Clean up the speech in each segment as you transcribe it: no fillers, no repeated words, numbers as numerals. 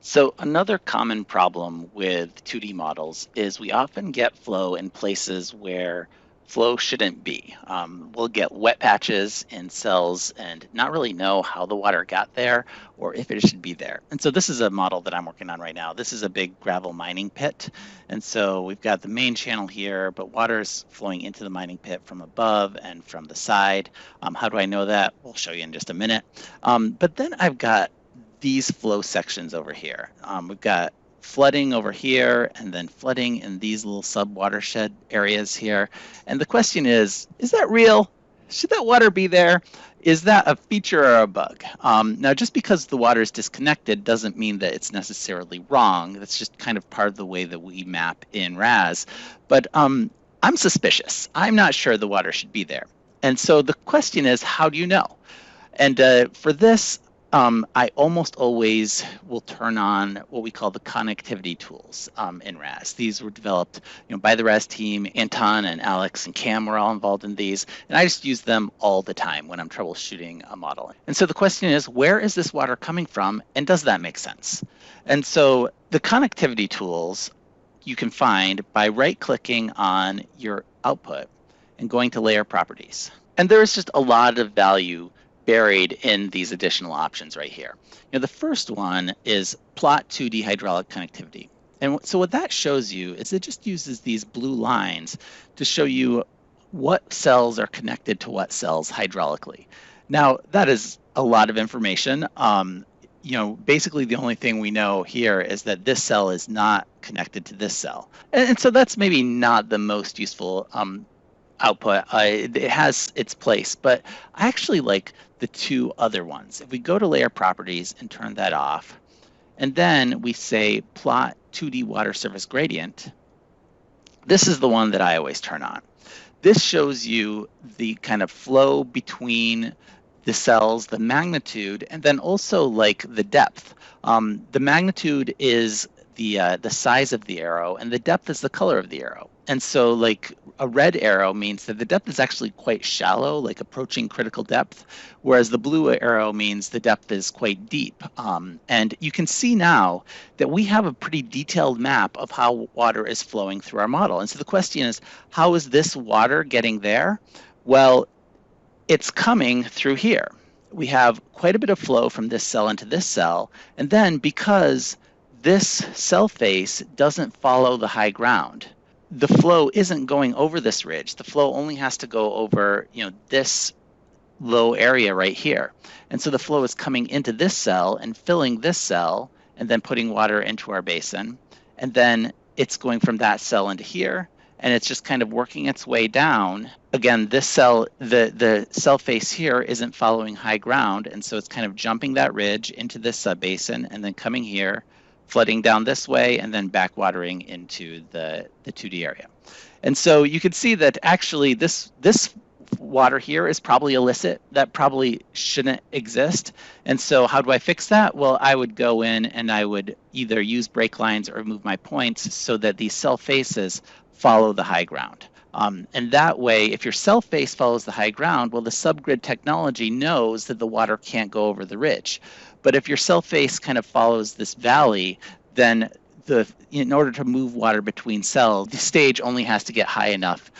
So another common problem with 2D models is we often get flow in places where flow shouldn't be. We'll get wet patches in cells and not really know how the water got there or if it should be there. And so this is a model that I'm working on right now. This is a big gravel mining pit. And so we've got the main channel here, but water is flowing into the mining pit from above and from the side. How do I know that? We'll show you in just a minute. But then I've got these flow sections over here. We've got flooding over here and then flooding in these little sub-watershed areas here. And the question is that real? Should that water be there? Is that a feature or a bug? Now, just because the water is disconnected doesn't mean that it's necessarily wrong. That's just kind of part of the way that we map in RAS. But I'm suspicious. I'm not sure the water should be there. And so the question is, how do you know? And for this, I almost always will turn on what we call the connectivity tools in RAS. These were developed by the RAS team. Anton and Alex and Cam were all involved in these, and I just use them all the time when I'm troubleshooting a model. And so the question is, where is this water coming from, and does that make sense? And so the connectivity tools you can find by right-clicking on your output and going to Layer Properties. And there is just a lot of value buried in these additional options right here. The first one is plot 2D hydraulic connectivity. And so what that shows you is it just uses these blue lines to show you what cells are connected to what cells hydraulically. Now, that is a lot of information. Basically the only thing we know here is that this cell is not connected to this cell. And so that's maybe not the most useful output. It has its place, but I actually like the two other ones. If we go to Layer Properties and turn that off, and then we say Plot 2D Water Surface Gradient, this is the one that I always turn on. This shows you the kind of flow between the cells, the magnitude, and then also like the depth. The magnitude is the size of the arrow, and the depth is the color of the arrow. And so like a red arrow means that the depth is actually quite shallow, like approaching critical depth, whereas the blue arrow means the depth is quite deep. And you can see now that we have a pretty detailed map of how water is flowing through our model. And so the question is, how is this water getting there? Well, it's coming through here. We have quite a bit of flow from this cell into this cell, and then because this cell face doesn't follow the high ground, the flow isn't going over this ridge. The flow only has to go over, this low area right here. And so the flow is coming into this cell and filling this cell and then putting water into our basin. And then it's going from that cell into here, and it's just kind of working its way down. Again, this cell, the cell face here isn't following high ground, and so it's kind of jumping that ridge into this subbasin and then coming here, flooding down this way, and then backwatering into the 2D area. And so you can see that actually this water here is probably illicit. That probably shouldn't exist. And so how do I fix that? Well, I would go in and I would either use break lines or move my points so that these cell faces follow the high ground. And that way, if your cell face follows the high ground, well, the subgrid technology knows that the water can't go over the ridge. But if your cell face kind of follows this valley, then in order to move water between cells, the stage only has to get high enough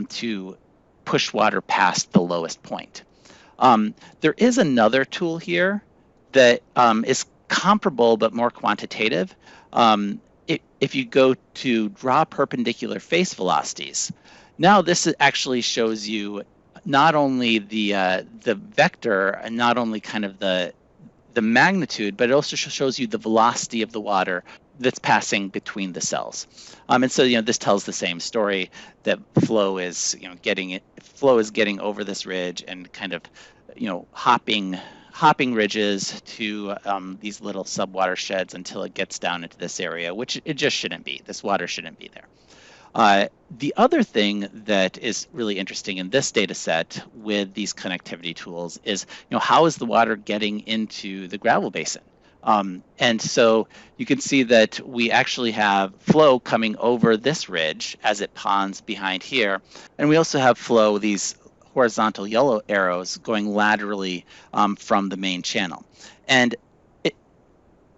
to push water past the lowest point. There is another tool here that is comparable but more quantitative. If you go to draw perpendicular face velocities, now this actually shows you not only the vector and not only kind of the magnitude, but it also shows you the velocity of the water that's passing between the cells. And so this tells the same story, that flow is getting over this ridge and kind of hopping ridges to these little subwatersheds until it gets down into this area, which it just shouldn't be. This water shouldn't be there. The other thing that is really interesting in this data set with these connectivity tools is, how is the water getting into the gravel basin? And so you can see that we actually have flow coming over this ridge as it ponds behind here. And we also have flow, these horizontal yellow arrows, going laterally from the main channel. And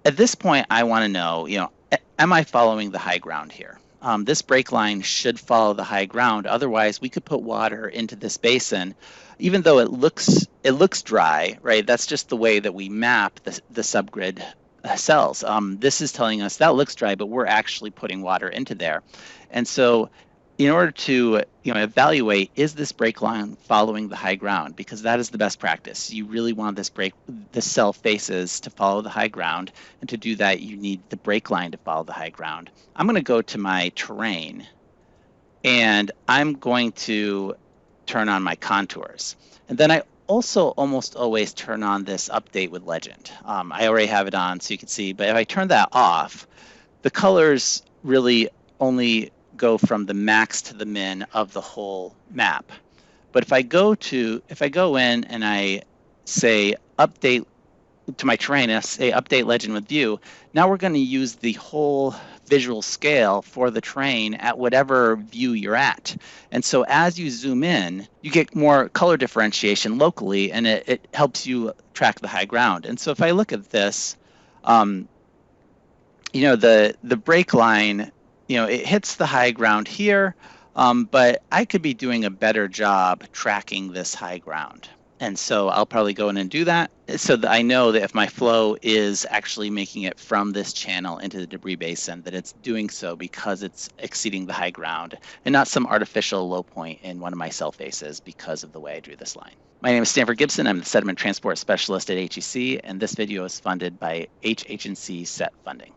at this point, I want to know, am I following the high ground here? This break line should follow the high ground. Otherwise, we could put water into this basin, even though it looks dry, right? That's just the way that we map the subgrid cells. This is telling us that looks dry, but we're actually putting water into there. And so in order to evaluate, is this break line following the high ground? Because that is the best practice. You really want the cell faces to follow the high ground. And to do that, you need the break line to follow the high ground. I'm going to go to my terrain, and I'm going to turn on my contours. And then I also almost always turn on this update with legend. I already have it on so you can see, but if I turn that off, the colors really only go from the max to the min of the whole map. But if I go in and I say update to my terrain, and I say update legend with view, now we're going to use the whole visual scale for the terrain at whatever view you're at. And so as you zoom in, you get more color differentiation locally, and it helps you track the high ground. And so if I look at this, the break line, it hits the high ground here, but I could be doing a better job tracking this high ground. And so I'll probably go in and do that so that I know that if my flow is actually making it from this channel into the debris basin, that it's doing so because it's exceeding the high ground and not some artificial low point in one of my cell faces because of the way I drew this line. My name is Stanford Gibson. I'm the Sediment Transport Specialist at HEC, and this video is funded by HH&C SET funding.